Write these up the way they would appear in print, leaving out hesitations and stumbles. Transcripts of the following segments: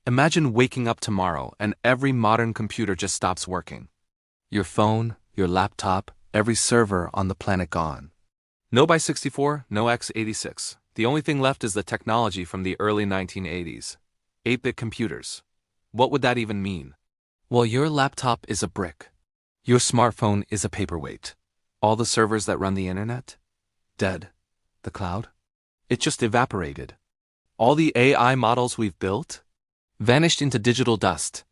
Imagine waking up tomorrow and every modern computer just stops working. Your phone, your laptop, every server on the planet gone. No by-64, no x86. The only thing left is the technology from the early 1980s. 8-bit computers. What would that even mean? Well, your laptop is a brick. Your smartphone is a paperweight. All the servers that run the internet? Dead. The cloud? It just evaporated. All the AI models we've built? Vanished into digital dust.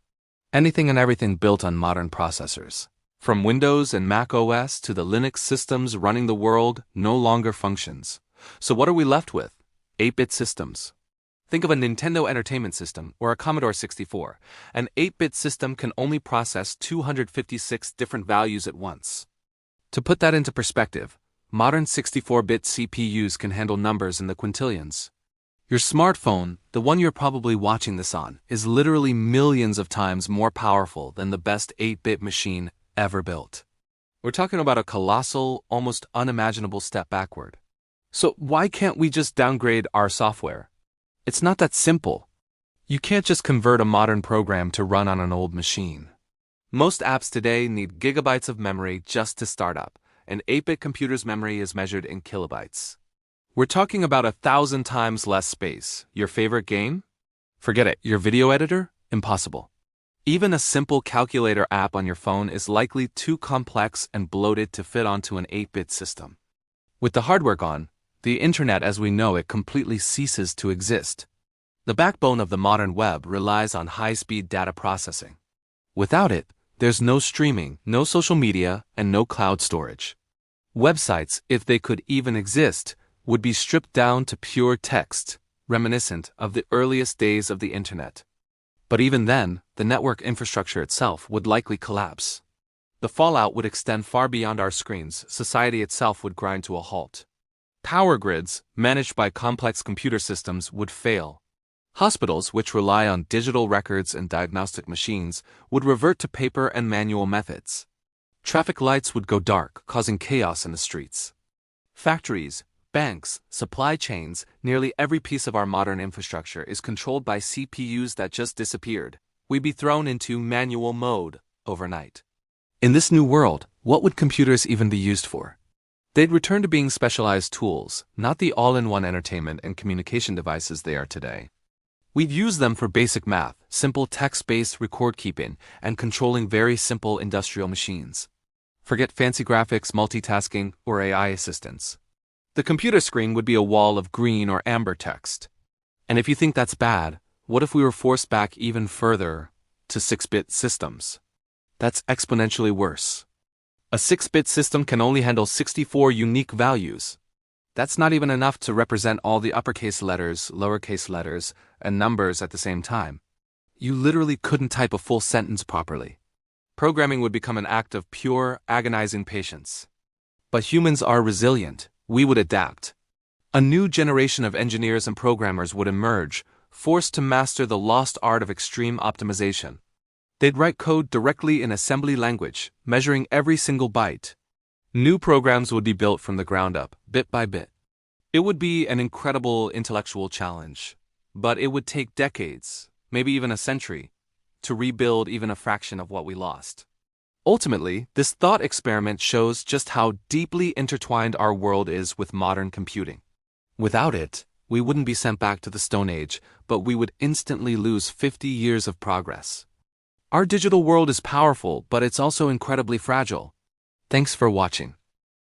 Anything and everything built on modern processors, from Windows and Mac OS to the Linux systems running the world, no longer functions. So what are we left with? 8-bit systems. Think of a Nintendo Entertainment System or a Commodore 64. An 8-bit system can only process 256 different values at once. To put that into perspective, modern 64-bit CPUs can handle numbers in the quintillions. Your smartphone, the one you're probably watching this on, is literally millions of times more powerful than the best 8-bit machine ever built. We're talking about a colossal, almost unimaginable step backward. So why can't we just downgrade our software? It's not that simple. You can't just convert a modern program to run on an old machine. Most apps today need gigabytes of memory just to start up. An 8-bit computer's memory is measured in kilobytes. We're talking about 1,000 times less space. Your favorite game? Forget it. Your video editor? Impossible. Even a simple calculator app on your phone is likely too complex and bloated to fit onto an 8-bit system. With the hardware gone, the internet as we know it completely ceases to exist. The backbone of the modern web relies on high-speed data processing. Without it, there's no streaming, no social media, and no cloud storage. Websites, if they could even exist, would be stripped down to pure text, reminiscent of the earliest days of the internet. But even then, the network infrastructure itself would likely collapse. The fallout would extend far beyond our screens. Society itself would grind to a halt. Power grids, managed by complex computer systems, would fail. Hospitals, which rely on digital records and diagnostic machines, would revert to paper and manual methods. Traffic lights would go dark, causing chaos in the streets. Factories, banks, supply chains, nearly every piece of our modern infrastructure is controlled by CPUs that just disappeared. We'd be thrown into manual mode overnight. In this new world, what would computers even be used for? They'd return to being specialized tools, not the all-in-one entertainment and communication devices they are today. We'd use them for basic math, simple text-based record-keeping, and controlling very simple industrial machines. Forget fancy graphics, multitasking, or AI assistants. The computer screen would be a wall of green or amber text. And if you think that's bad, what if we were forced back even further to 6-bit systems? That's exponentially worse. A 6-bit system can only handle 64 unique values. That's not even enough to represent all the uppercase letters, lowercase letters, and numbers at the same time. You literally couldn't type a full sentence properly. Programming would become an act of pure, agonizing patience. But humans are resilient. We would adapt. A new generation of engineers and programmers would emerge, forced to master the lost art of extreme optimization. They'd write code directly in assembly language, measuring every single byte. New programs would be built from the ground up, bit by bit. It would be an incredible intellectual challenge, but it would take decades, maybe even a century, to rebuild even a fraction of what we lost. Ultimately, this thought experiment shows just how deeply intertwined our world is with modern computing. Without it, we wouldn't be sent back to the Stone Age, but we would instantly lose 50 years of progress. Our digital world is powerful, but it's also incredibly fragile. Thanks for watching.